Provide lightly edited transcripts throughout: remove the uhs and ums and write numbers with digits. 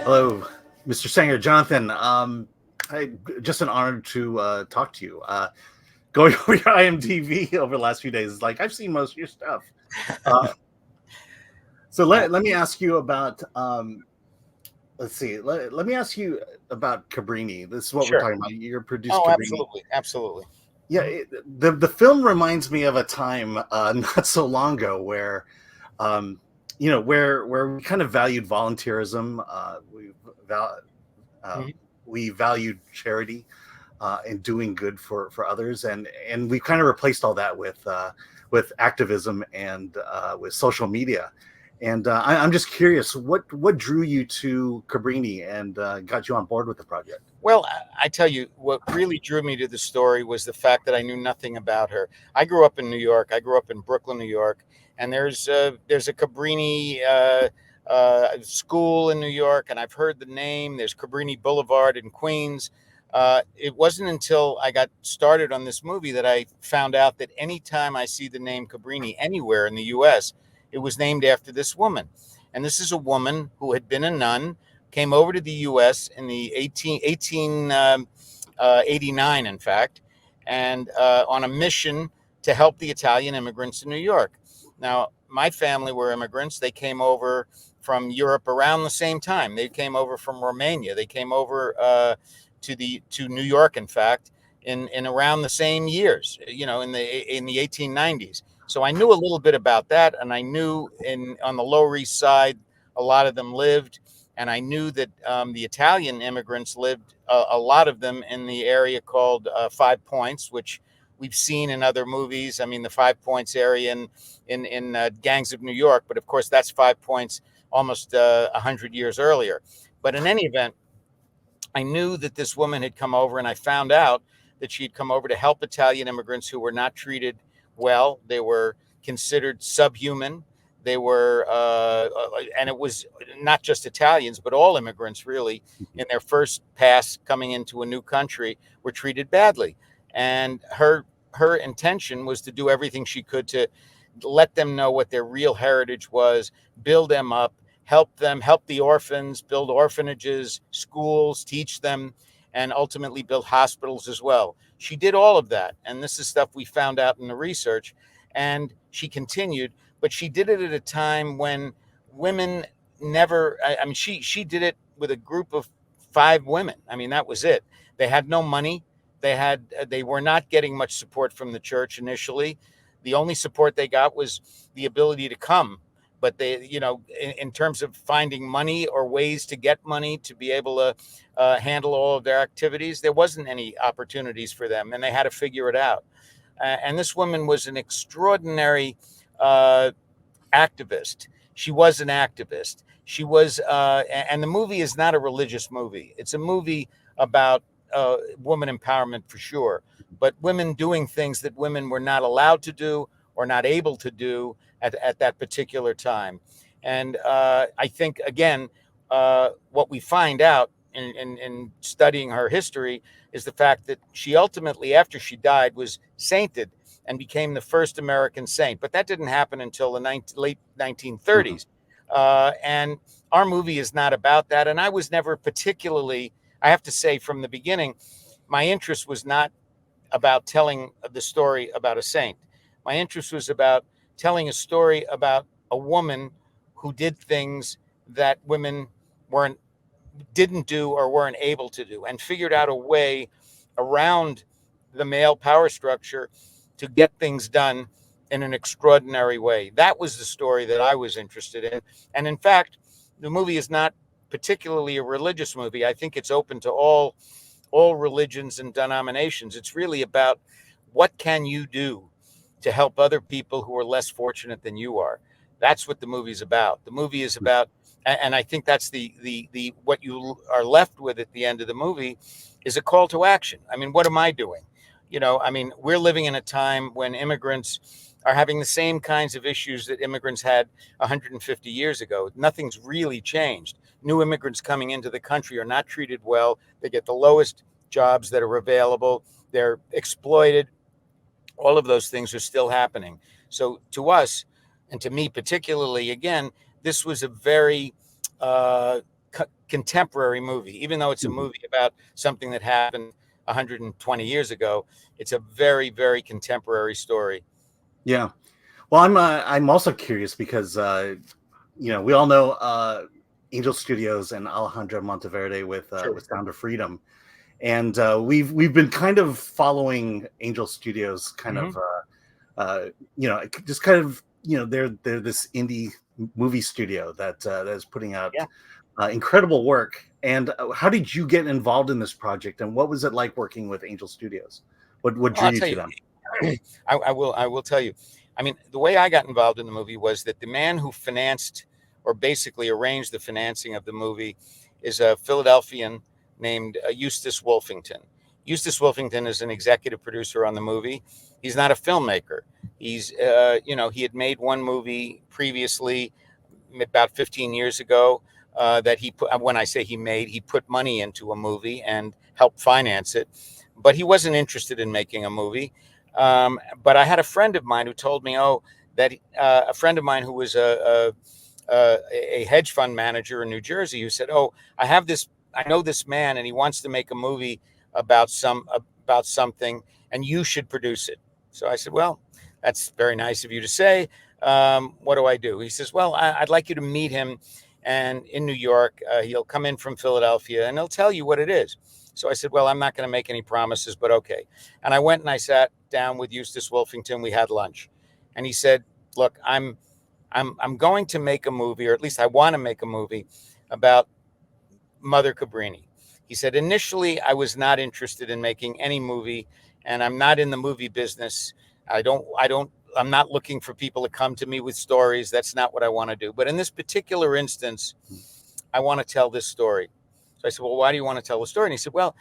Hello, Mr. Sanger, Jonathan. Just an honor to talk to you. Going over your IMDb over the last few days, like I've seen most of your stuff. Uh, so let me ask you about. Let's see. Let me ask you about Cabrini. This is what we're Sure. talking about. You're produced Oh, Cabrini. absolutely, absolutely. Yeah, the film reminds me of a time not so long ago where, um, where we kind of valued volunteerism. Val, uh, Mhm. we valued charity and doing good for others, and we've kind of replaced all that with activism and with social media. And I'm just curious, what drew you to Cabrini and got you on board with the project? Well, I tell you, what really drew me to the story was the fact that I knew nothing about her. I grew up in New York. I grew up in Brooklyn, New York, and there's a Cabrini school in New York, and I've heard the name. There's Cabrini Boulevard in Queens. It wasn't until I got started on this movie that I found out that anytime I see the name Cabrini anywhere in the U.S., it was named after this woman. And this is a woman who had been a nun, came over to the U.S. in the 1889, in fact, and on a mission to help the Italian immigrants in New York. Now, my family were immigrants. They came over from Europe around the same time. They came over from Romania. They came over to New York, in fact, in around the same years. In the 1890s. So I knew a little bit about that, and I knew in on the Lower East Side, a lot of them lived, and I knew that the Italian immigrants lived, a lot of them in the area called Five Points, which we've seen in other movies. I mean, the Five Points area in Gangs of New York, but of course that's Five Points almost 100 years earlier. But in any event, I knew that this woman had come over, and I found out that she had come over to help Italian immigrants who were not treated well. They were considered subhuman. They were, and it was not just Italians, but all immigrants really, in their first pass coming into a new country, were treated badly. And her intention was to do everything she could to let them know what their real heritage was, build them up, help the orphans, build orphanages, schools, teach them, and ultimately build hospitals as well. She did all of that. And this is stuff we found out in the research. And she continued, but she did it at a time when women never, I mean, she did it with a group of five women. I mean, that was it. They had no money. They were not getting much support from the church initially. The only support they got was the ability to come, but they, in terms of finding money or ways to get money to be able to handle all of their activities, there wasn't any opportunities for them, and they had to figure it out. And this woman was an extraordinary uh, activist. She was an activist. She was, and the movie is not a religious movie. It's a movie about woman empowerment for sure, but women doing things that women were not allowed to do or not able to do at that particular time. And I think, again, what we find out in studying her history is the fact that she ultimately, after she died, was sainted and became the first American saint. But that didn't happen until the late 1930s. And our movie is not about that. And I was never particularly, I have to say from the beginning, my interest was not about telling the story about a saint. My interest was about telling a story about a woman who did things that women weren't didn't do or weren't able to do, and figured out a way around the male power structure to get things done in an extraordinary way. That was the story that I was interested in. And in fact, the movie is not particularly a religious movie. I think it's open to all religions and denominations. It's really about what can you do to help other people who are less fortunate than you are. That's what the movie's about. The movie is about, and I think that's the what you are left with at the end of the movie is a call to action. I mean, what am I doing? I mean, we're living in a time when immigrants are having the same kinds of issues that immigrants had 150 years ago. Nothing's really changed. New immigrants coming into the country are not treated well. They get the lowest jobs that are available. They're exploited. All of those things are still happening. So to us, and to me particularly, again, this was a very uh, contemporary movie, even though it's a movie about something that happened 120 years ago. It's a very, very contemporary story. Yeah. Well, I'm also curious because we all know Angel Studios and Alejandro Monteverde Sure. with Sound of Freedom, and we've been kind of following Angel Studios, kind Mm-hmm. of just kind of they're this indie movie studio that is putting out Yeah. incredible work. And how did you get involved in this project, and what was it like working with Angel Studios? What Well, drew I'll you tell to you. them? I will tell you. I mean, the way I got involved in the movie was that the man who financed, or basically arranged the financing of the movie, is a Philadelphian named Eustace Wolfington. Eustace Wolfington is an executive producer on the movie. He's not a filmmaker. He had made one movie previously, about 15 years ago, that he put. When I say he made, he put money into a movie and helped finance it, but he wasn't interested in making a movie. But I had a friend of mine who told me, that a friend of mine who was a hedge fund manager in New Jersey, who said, I know this man, and he wants to make a movie about something, and you should produce it. So I said, well, that's very nice of you to say. What do I do? He says, well, I'd like you to meet him, and in New York, he'll come in from Philadelphia, and he'll tell you what it is. So I said, well, I'm not going to make any promises, but okay. And I went and I sat down with Eustace Wolfington. We had lunch, and he said, look, I'm going to make a movie, or at least I want to make a movie about Mother Cabrini. He said, initially, I was not interested in making any movie, and I'm not in the movie business. I'm not looking for people to come to me with stories. That's not what I want to do. But in this particular instance, I want to tell this story. So I said, well, why do you want to tell the story? And he said, well,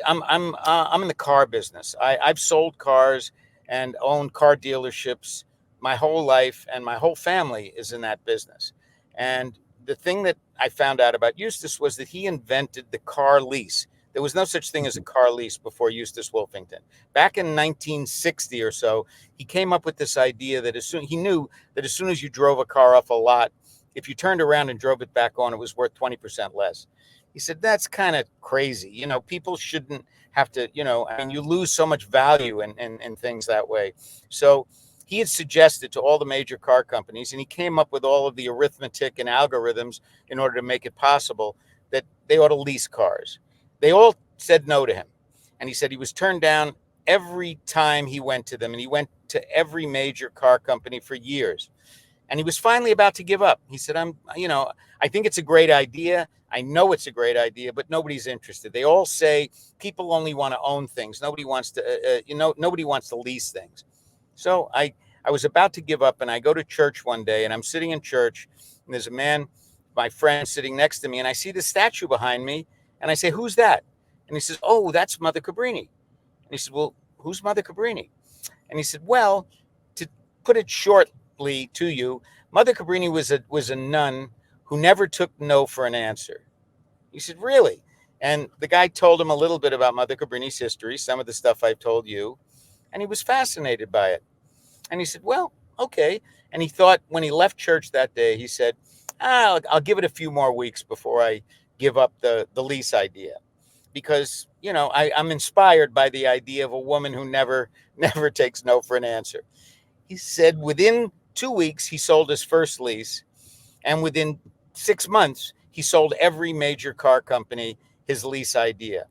I'm in the car business. I've sold cars and owned car dealerships my whole life, and my whole family is in that business. And the thing that I found out about Eustace was that he invented the car lease. There was no such thing as a car lease before Eustace Wolfington. Back in 1960 or so, he came up with this idea that he knew that as soon as you drove a car off a lot, if you turned around and drove it back on, it was worth 20% less. He said, that's kind of crazy. People shouldn't have to, I mean, you lose so much value in things that way. So he had suggested to all the major car companies, and he came up with all of the arithmetic and algorithms in order to make it possible, that they ought to lease cars. They all said no to him. And he said he was turned down every time he went to them. And he went to every major car company for years. And he was finally about to give up. He said, I think it's a great idea. I know it's a great idea, but nobody's interested. They all say people only want to own things. Nobody wants to lease things. So I was about to give up, and I go to church one day, and I'm sitting in church, and there's a man, my friend, sitting next to me, and I see the statue behind me, and I say, who's that? And he says, oh, that's Mother Cabrini. And he said, well, who's Mother Cabrini? And he said, well, to put it shortly to you, Mother Cabrini was a nun who never took no for an answer. He said, really? And the guy told him a little bit about Mother Cabrini's history, some of the stuff I've told you, and he was fascinated by it. And he said, well, okay. And he thought, when he left church that day, he said, I'll give it a few more weeks before I give up the lease idea. Because, I'm inspired by the idea of a woman who never takes no for an answer. He said within 2 weeks, he sold his first lease. And within 6 months, he sold every major car company his lease idea.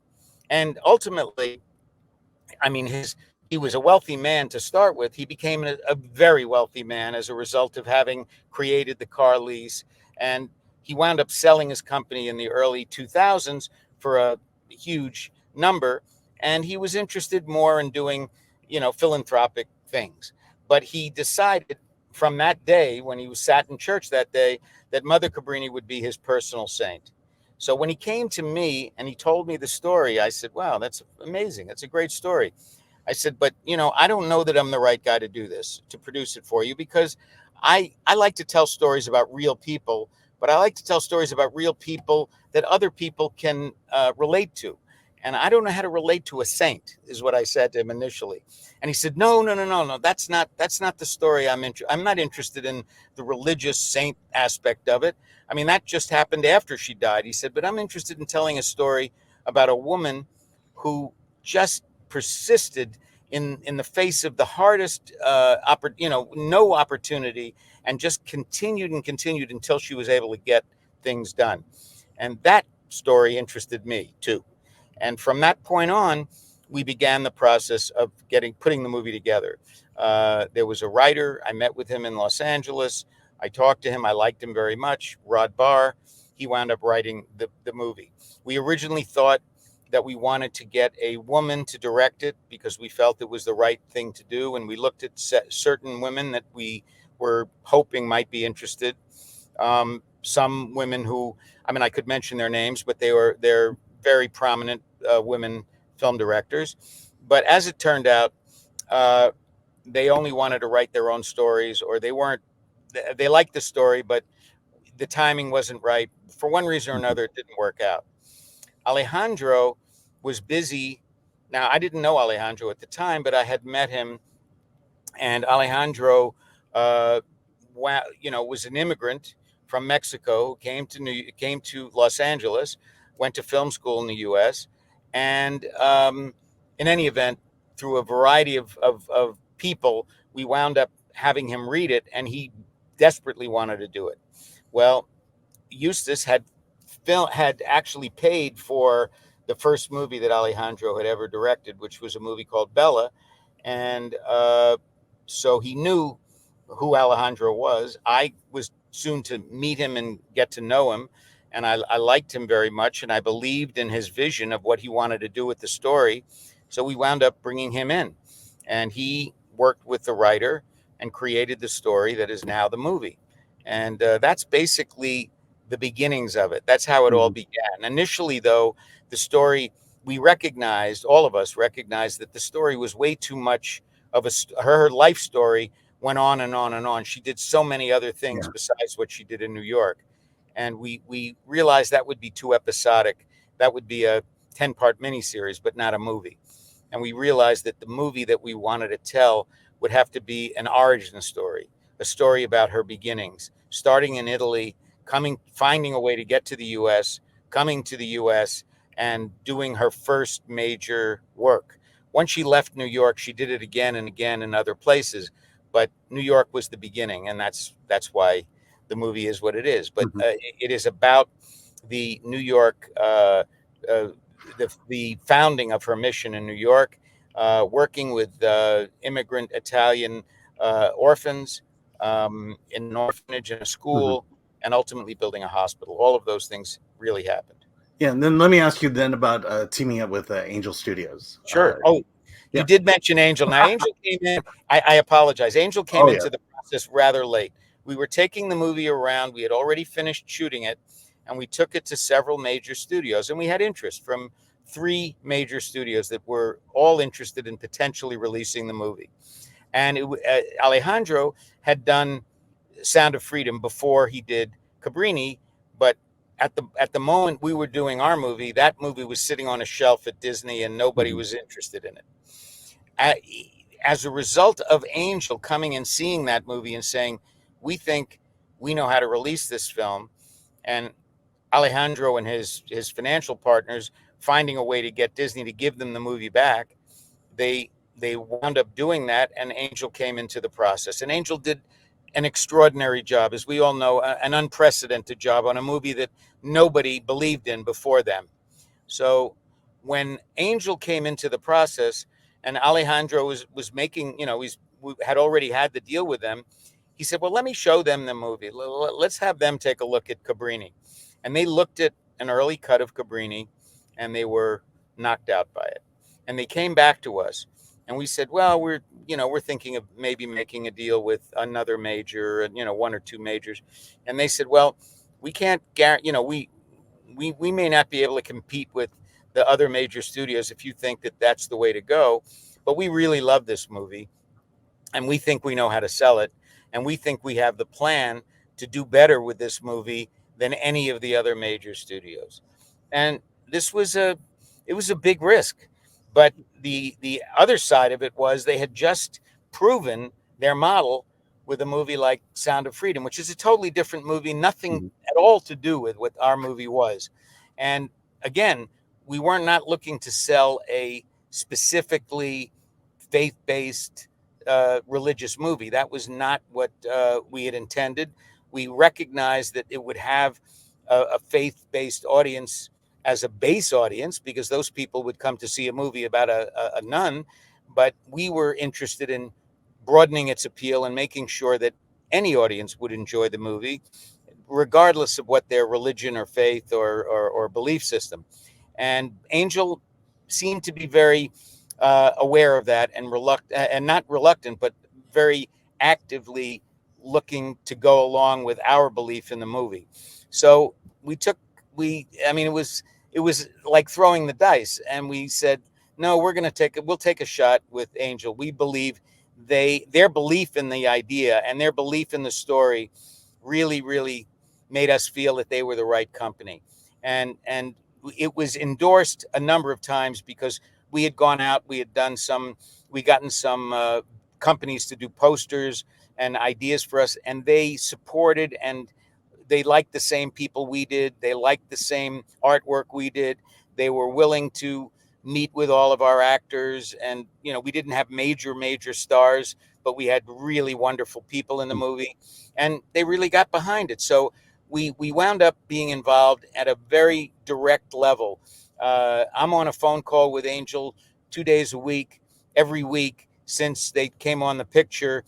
And ultimately, I mean, he was a wealthy man to start with. He became a very wealthy man as a result of having created the car lease. And he wound up selling his company in the early 2000s for a huge number. And he was interested more in doing, philanthropic things. But he decided from that day, when he was sat in church that day, that Mother Cabrini would be his personal saint. So when he came to me and he told me the story, I said, wow, that's amazing. That's a great story. I said, but, I don't know that I'm the right guy to do this, to produce it for you, because I like to tell stories about real people, but I like to tell stories about real people that other people can relate to. and I don't know how to relate to a saint, is what I said to him initially. And he said, no, that's not the story I'm not interested in the religious saint aspect of it. I mean, that just happened after she died. He said, but I'm interested in telling a story about a woman who just persisted in the face of the hardest no opportunity, and just continued and continued until she was able to get things done. And that story interested me too. And from that point on, we began the process of putting the movie together. There was a writer. I met with him in Los Angeles. I talked to him. I liked him very much. Rod Barr. He wound up writing the movie. We originally thought that we wanted to get a woman to direct it because we felt it was the right thing to do. And we looked at certain women that we were hoping might be interested. Some women who, I mean, I could mention their names, but they're very prominent women film directors. But as it turned out, they only wanted to write their own stories, or they liked the story, but the timing wasn't right. For one reason or another, it didn't work out. Alejandro was busy. Now, I didn't know Alejandro at the time, but I had met him, and Alejandro, was an immigrant from Mexico, came to Los Angeles, went to film school in the U.S., and in any event, through a variety of people, we wound up having him read it, and he desperately wanted to do it. Well, Eustace had actually paid for the first movie that Alejandro had ever directed, which was a movie called Bella, and so he knew who Alejandro was. I was soon to meet him and get to know him, and I liked him very much, and I believed in his vision of what he wanted to do with the story. So we wound up bringing him in, and he worked with the writer and created the story that is now the movie. And that's basically the beginnings of it. That's how it all began. Initially, though, the story, all of us recognized that the story was way too much of her life story went on and on and on. She did so many other things besides what she did in New York. And we realized that would be too episodic. That would be a 10-part miniseries, but not a movie. And we realized that the movie that we wanted to tell would have to be an origin story, a story about her beginnings, starting in Italy, finding a way to get to the U.S., coming to the U.S., and doing her first major work. Once she left New York, she did it again and again in other places, but New York was the beginning, and that's why the movie is what it is. But it is about the New York, the founding of her mission in New York, working with immigrant Italian orphans in an orphanage and a school, and ultimately building a hospital. All of those things really happened. Yeah, and then let me ask you then about teaming up with Angel Studios. Sure. You did mention Angel. Now, Angel came in. I apologize. Angel came into the process rather late. We were taking the movie around. We had already finished shooting it, and we took it to several major studios. And we had interest from 3 major studios that were all interested in potentially releasing the movie. And Alejandro had done Sound of Freedom before he did Cabrini, but at the moment we were doing our movie, that movie was sitting on a shelf at Disney, and nobody was interested in it. As a result of Angel coming and seeing that movie and saying, we think we know how to release this film, and Alejandro and his financial partners finding a way to get Disney to give them the movie back, they wound up doing that, and Angel came into the process. And Angel did an extraordinary job, as we all know, an unprecedented job on a movie that nobody believed in before them. So when Angel came into the process, and Alejandro was making, we had already had the deal with them, he said, well, let me show them the movie. Let's have them take a look at Cabrini. And they looked at an early cut of Cabrini, and they were knocked out by it. And they came back to us, and we said, well, we're thinking of maybe making a deal with another major, 1 or 2 majors. And they said, well, we can't guarantee, we may not be able to compete with the other major studios if you think that that's the way to go, but we really love this movie, and we think we know how to sell it, and we think we have the plan to do better with this movie than any of the other major studios. And this was it was a big risk. But the other side of it was they had just proven their model with a movie like Sound of Freedom, which is a totally different movie, nothing Mhm. at all to do with what our movie was. And again, we weren't not looking to sell a specifically faith-based religious movie. That was not what we had intended. We recognized that it would have a faith-based audience as a base audience, because those people would come to see a movie about a nun. But we were interested in broadening its appeal and making sure that any audience would enjoy the movie, regardless of what their religion or faith or belief system. And Angel seemed to be very aware of that, and not reluctant, but very actively looking to go along with our belief in the movie. So we took I mean, it was like throwing the dice, and we said, no, we'll take a shot with Angel. We believe their belief in the idea and their belief in the story really, really made us feel that they were the right company. And it was endorsed a number of times, because we had gone out, we gotten some companies to do posters and ideas for us, and they supported, and they liked the same people we did. They liked the same artwork we did. They were willing to meet with all of our actors. And, we didn't have major stars, but we had really wonderful people in the movie, and they really got behind it. So we wound up being involved at a very direct level. I'm on a phone call with Angel 2 days a week, every week, since they came on the picture,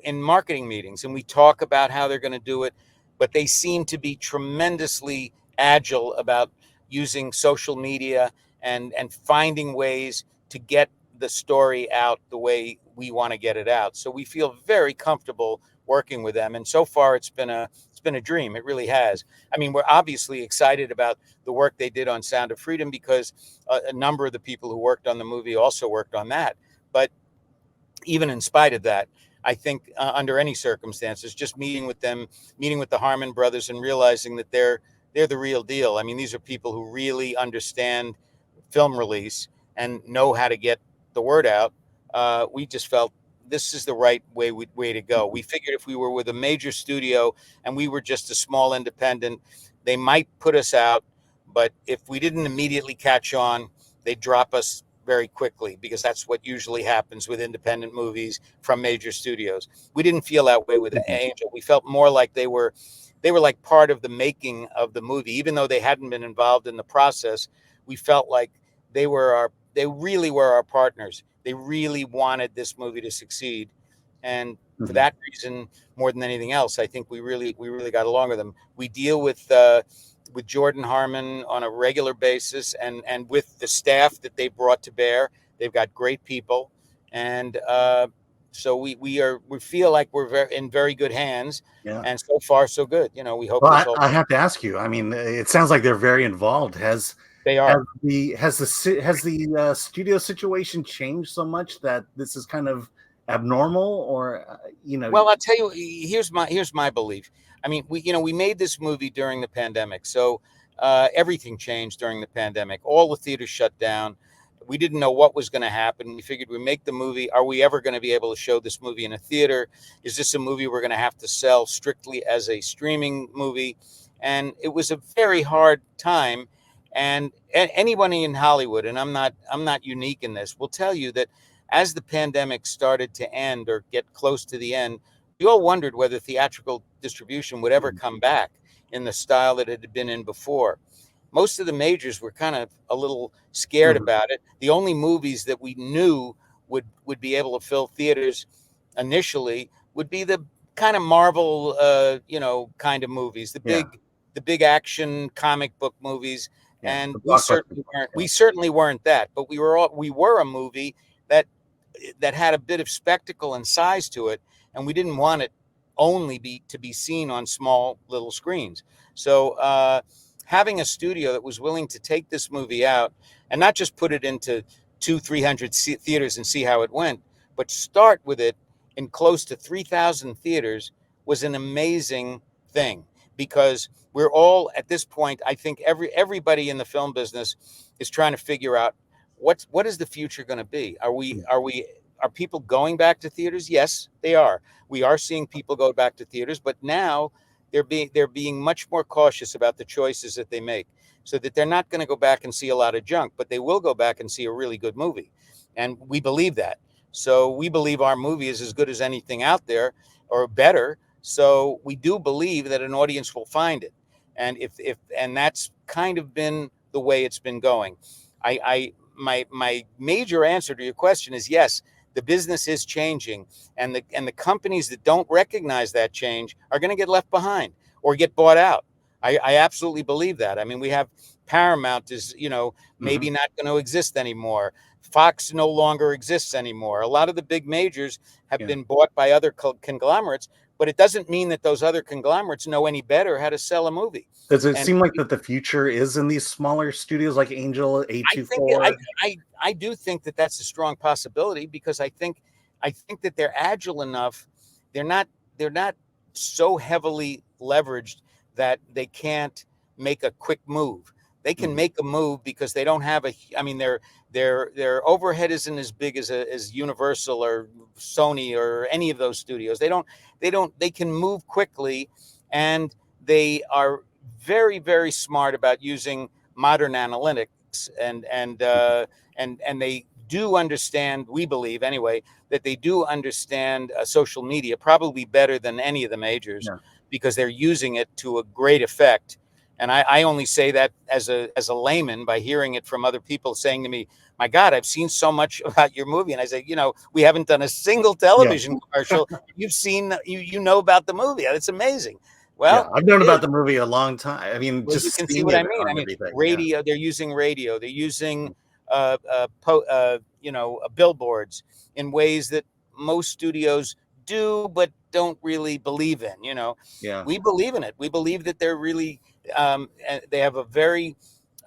in marketing meetings, and we talk about how they're going to do it. But they seem to be tremendously agile about using social media and finding ways to get the story out the way we want to get it out. So we feel very comfortable working with them, and so far it's been a dream. It really has. I mean, we're obviously excited about the work they did on Sound of Freedom, because a number of the people who worked on the movie also worked on that. But even in spite of that, I think under any circumstances, just meeting with them, meeting with the Harmon brothers, and realizing that they're the real deal. I mean, these are people who really understand film release and know how to get the word out. We just felt this is the right way to go. We figured if we were with a major studio and we were just a small independent, they might put us out, but if we didn't immediately catch on, they'd drop us very quickly, because that's what usually happens with independent movies from major studios. We didn't feel that way with Mhm. Angel. We felt more like they were like part of the making of the movie, even though they hadn't been involved in the process. We felt like they really were our partners. They really wanted this movie to succeed, and for Mhm. that reason, more than anything else, I think we really got along with them. We deal with Jordan Harmon on a regular basis, and with the staff that they brought to bear. They've got great people, and so we feel like we're in very good hands, Yeah. and so far so good. We hope Well, this whole I have to ask you. I mean, it sounds like they're very involved. they Has are. the studio situation changed so much that this is kind of abnormal, or Well, I'll tell you, here's my belief. I mean, we made this movie during the pandemic, so everything changed during the pandemic. All the theaters shut down. We didn't know what was going to happen. We figured we make the movie. Are we ever going to be able to show this movie in a theater? Is this a movie we're going to have to sell strictly as a streaming movie? And it was a very hard time. And anybody in Hollywood, and I'm not unique in this, will tell you that as the pandemic started to end or get close to the end, we all wondered whether theatrical distribution would ever come back in the style that it had been in before. Most of the majors were kind of a little scared Mhm. about it. The only movies that we knew would be able to fill theaters initially would be the kind of Marvel, kind of movies, the Yeah, big action comic book movies. yeah, And the we blockbuster certainly stuff. weren't. Yeah. We certainly weren't that. But we were a movie that that had a bit of spectacle and size to it, and we didn't want it only to be seen on small little screens. So having a studio that was willing to take this movie out and not just put it into 300 theaters and see how it went, but start with it in close to 3,000 theaters was an amazing thing, because we're all at this point, I think everybody in the film business is trying to figure out what is the future going to be. Are people going back to theaters? Yes, they are. We are seeing people go back to theaters, but now they're being much more cautious about the choices that they make, so that they're not going to go back and see a lot of junk, but they will go back and see a really good movie. And we believe that. So we believe our movie is as good as anything out there, or better. So we do believe that an audience will find it. And and that's kind of been the way it's been going. My major answer to your question is yes, the business is changing, and the companies that don't recognize that change are going to get left behind or get bought out. I absolutely believe that. I mean, we have Paramount is, Hmm. maybe not going to exist anymore. Fox no longer exists anymore. A lot of the big majors have Yeah. been bought by other conglomerates, but it doesn't mean that those other conglomerates know any better how to sell a movie. Does it And seem like that the future is in these smaller studios like Angel I think I, 824? I do think that that's a strong possibility, because I think that they're agile enough. They're not they're not so heavily leveraged that they can't make a quick move. They can Hmm. make a move because they don't have a. I mean, their overhead isn't as big as Universal or Sony or any of those studios. They can move quickly, and they are very, very smart about using modern analytics, and they do understand, we believe anyway, that they do understand social media probably better than any of the majors, Yeah. because they're using it to a great effect. And I only say that as a layman, by hearing it from other people saying to me, my God, I've seen so much about your movie. And I say, we haven't done a single Yeah. television commercial. You've seen, you know about the movie. It's amazing. Yeah. Well, I've it known is. about the movie a long time. I mean, Well, you just can see seeing what I it mean. I on mean, everything. Yeah. radio. They're using radio. They're using, billboards in ways that most studios do, but don't really believe in. Yeah. We believe in it. We believe that they're really. They have a very,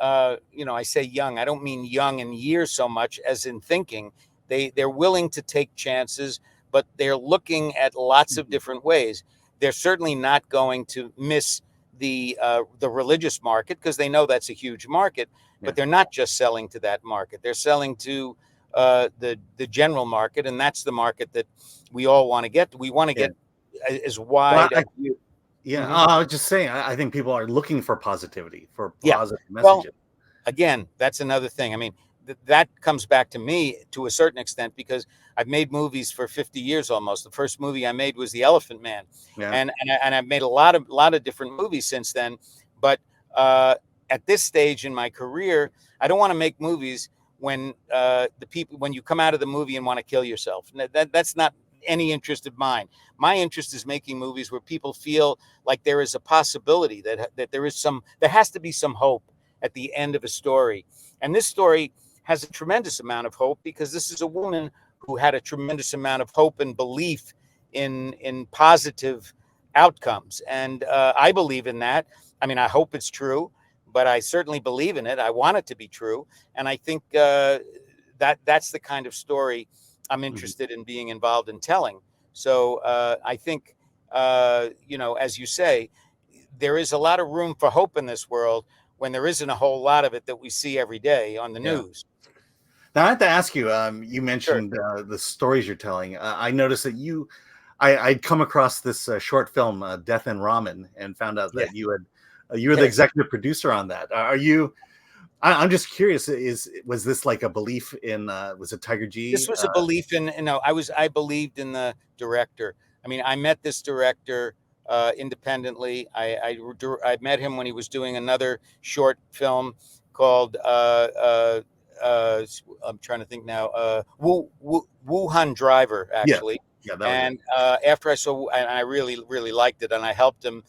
I say young. I don't mean young in years so much as in thinking. They're willing to take chances, but they're looking at lots of Mhm. different ways. They're certainly not going to miss the religious market, because they know that's a huge market, Yeah. but they're not just selling to that market. They're selling to the general market, and that's the market that we all want to get. We want to Yeah. get as Well, wide a view. yeah. Mhm. I was just saying, I think people are looking for positivity, for Yeah. positive Well, messages. again, that's another thing. I mean, that comes back to me to a certain extent, because I've made movies for 50 years almost. The first movie I made was The Elephant Man, Yeah. and I've made a lot of different movies since then. But uh, at this stage in my career, I don't want to make movies when you come out of the movie and want to kill yourself. That's not any interest of mine. My interest is making movies where people feel like there is a possibility, that there has to be some hope at the end of a story. And this story has a tremendous amount of hope, because this is a woman who had a tremendous amount of hope and belief in positive outcomes. And I believe in that. I mean, I hope it's true, but I certainly believe in it. I want it to be true. And I think that's the kind of story I'm Mhm. interested in being involved in telling. So I think, as you say, there is a lot of room for hope in this world, when there isn't a whole lot of it that we see every day on the Yeah. news. Now, I have to ask you. You Sure. mentioned the stories you're telling. I noticed that I'd come across this short film, "Death and Ramen," and found out Yeah. that you were the Yes. executive producer on that. Are you? I'm just curious. Was this like a belief in? Was it Tiger This G? was a belief in, I believed in the director. I mean, I met this director independently. I met him when he was doing another short film called I'm trying to think now, Wuhan Driver, Yeah, actually. yeah, that was it. And after I saw, and I really, really liked it, and I helped him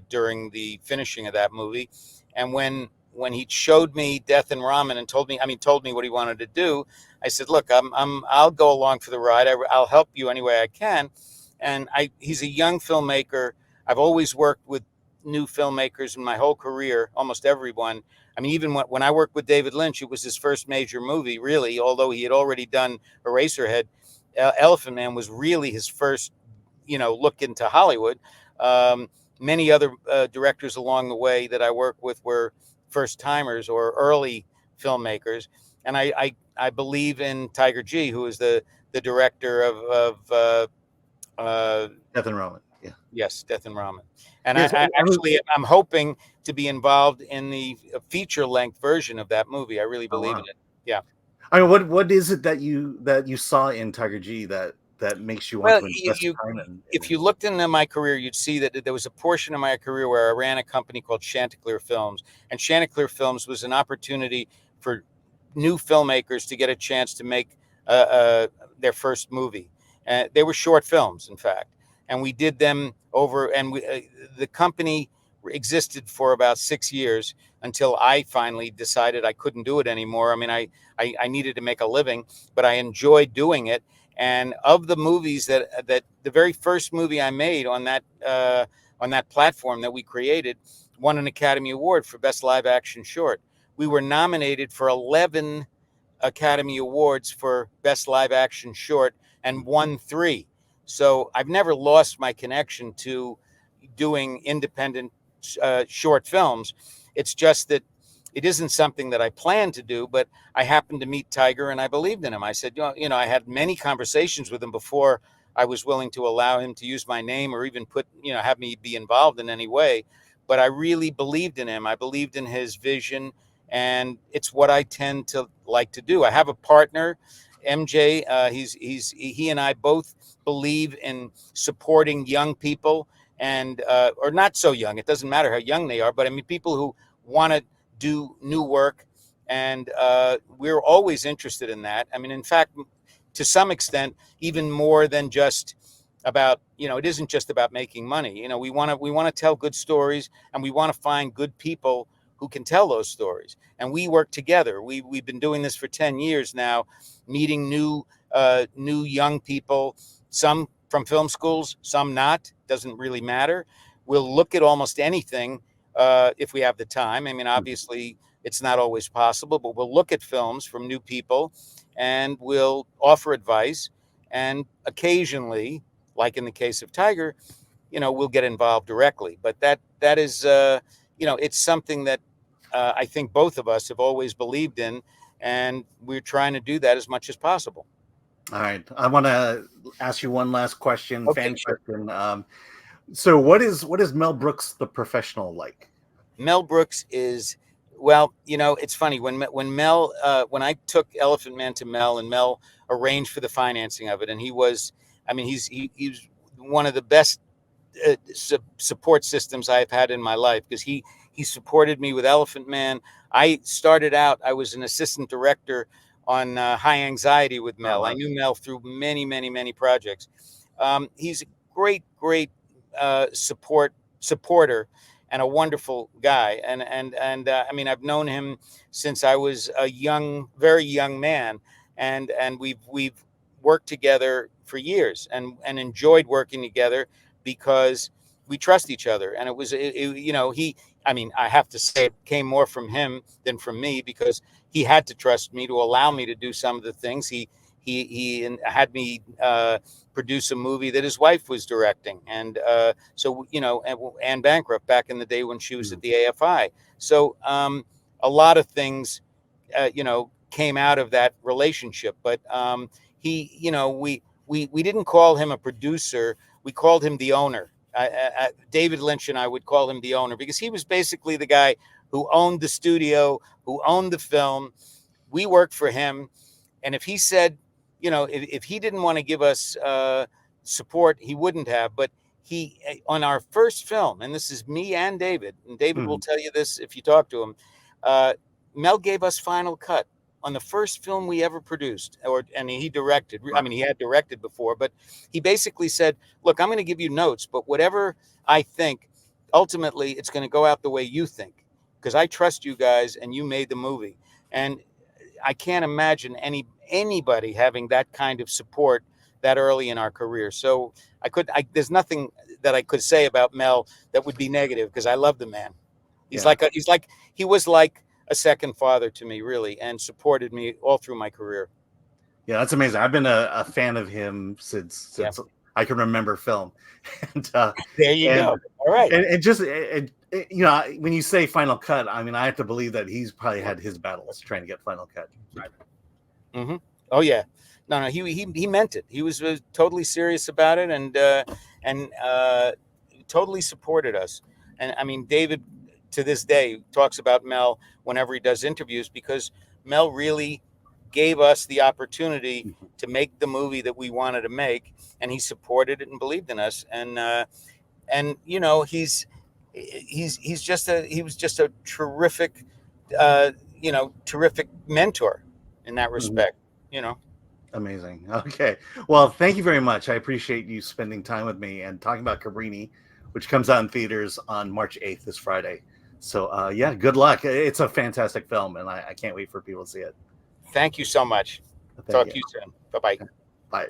during the finishing of that movie. And when he showed me Death and Ramen and told me what he wanted to do, I said, "Look, I'll go along for the ride. I'll help you any way I can." And he's a young filmmaker. I've always worked with new filmmakers in my whole career, almost everyone. I mean, even when I worked with David Lynch, it was his first major movie, really. Although he had already done Eraserhead, Elephant Man was really his first, look into Hollywood. many other directors along the way that I work with were first timers or early filmmakers. And I believe in Tiger G, who is the director of Death and Roman. Yeah. yes, Death and Ramen. And Yes. I actually I'm hoping to be involved in the feature length version of that movie. I really Oh believe in wow. it. Yeah. I mean, what is it that you saw in Tiger G that makes you want Well, to invest time in if you his? looked into my career, you'd see that there was a portion of my career where I ran a company called Chanticleer Films, and Chanticleer Films was an opportunity for new filmmakers to get a chance to make their first movie. They were short films, in fact, and we did them over. And the company existed for about 6 years until I finally decided I couldn't do it anymore. I mean, I needed to make a living, but I enjoyed doing it. And of the movies that the very first movie I made on that platform that we created won an Academy Award for Best Live Action Short. We were nominated for 11 Academy Awards for Best Live Action Short and won 3. So I've never lost my connection to doing independent short films. It's just that it isn't something that I planned to do, but I happened to meet Tiger and I believed in him. I said, I had many conversations with him before I was willing to allow him to use my name or even have me be involved in any way. But I really believed in him. I believed in his vision, and it's what I tend to like to do. I have a partner, MJ. He and I both believe in supporting young people and or not so young. It doesn't matter how young they are, but I mean people who want to do new work, and we're always interested in that. I mean, in fact, to some extent, even more than just about it isn't just about making money. We want to tell good stories, and we want to find good people who can tell those stories, and we work together. We've been doing this for 10 years now, meeting new young people, some from film schools, some not, doesn't really matter. We'll look at almost anything if we have the time. I mean, obviously, it's not always possible, but we'll look at films from new people and we'll offer advice. And occasionally, like in the case of Tiger, we'll get involved directly. But that is, it's something that I think both of us have always believed in, and we're trying to do that as much as possible. All right, I want to ask you one last question, Okay, fan sure. question. So what is Mel Brooks the professional like? Mel Brooks is, well, it's funny when Mel when I took Elephant Man to Mel, and Mel arranged for the financing of it, and I mean, he's one of the best support systems I've had in my life, because he supported me with Elephant Man. I started out, I was an assistant director on High Anxiety with Oh Mel. I wow. knew Mel through many, many, many projects. He's a great supporter and a wonderful guy. And I mean, I've known him since I was a very young man, and we've worked together for years and enjoyed working together because we trust each other. And I mean, I have to say it came more from him than from me, because he had to trust me to allow me to do some of the things. He had me produce a movie that his wife was directing, and so Anne Bancroft back in the day when she was at the AFI. So a lot of things came out of that relationship. But we didn't call him a producer. We called him the owner. David Lynch and I would call him the owner, because he was basically the guy who owned the studio, who owned the film. We worked for him. And if he said, if he didn't want to give us support, he wouldn't have. But on our first film, and this is me and David will tell you this if you talk to him, uh, Mel gave us final cut on the first film we ever produced, and he directed. I mean, he had directed before, but he basically said, "Look, I'm going to give you notes, but whatever I think, ultimately, it's going to go out the way you think, because I trust you guys, and you made the movie." And I can't imagine anybody having that kind of support that early in our career. So there's nothing that I could say about Mel that would be negative, because I love the man. Yeah. He was like a second father to me, really, and supported me all through my career. Yeah, that's amazing. I've been a fan of him since Yeah. I can remember film, and There you and go. All right. And just you know, when you say final cut, I mean, I have to believe that he's probably had his battles trying to get final cut. Mm-hmm. Oh yeah, no, he meant it. He was totally serious about it, and totally supported us. And I mean, David to this day talks about Mel whenever he does interviews, because Mel really gave us the opportunity to make the movie that we wanted to make, and he supported it and believed in us. And you know, he was just a terrific, terrific mentor in that Mhm. respect. You know. Amazing. Okay. Well, thank you very much. I appreciate you spending time with me and talking about Cabrini, which comes out in theaters on March 8th, this Friday. So, yeah, good luck. It's a fantastic film, and I can't wait for people to see it. Thank you so much. Thank Talk you. to you soon. Bye bye. Bye.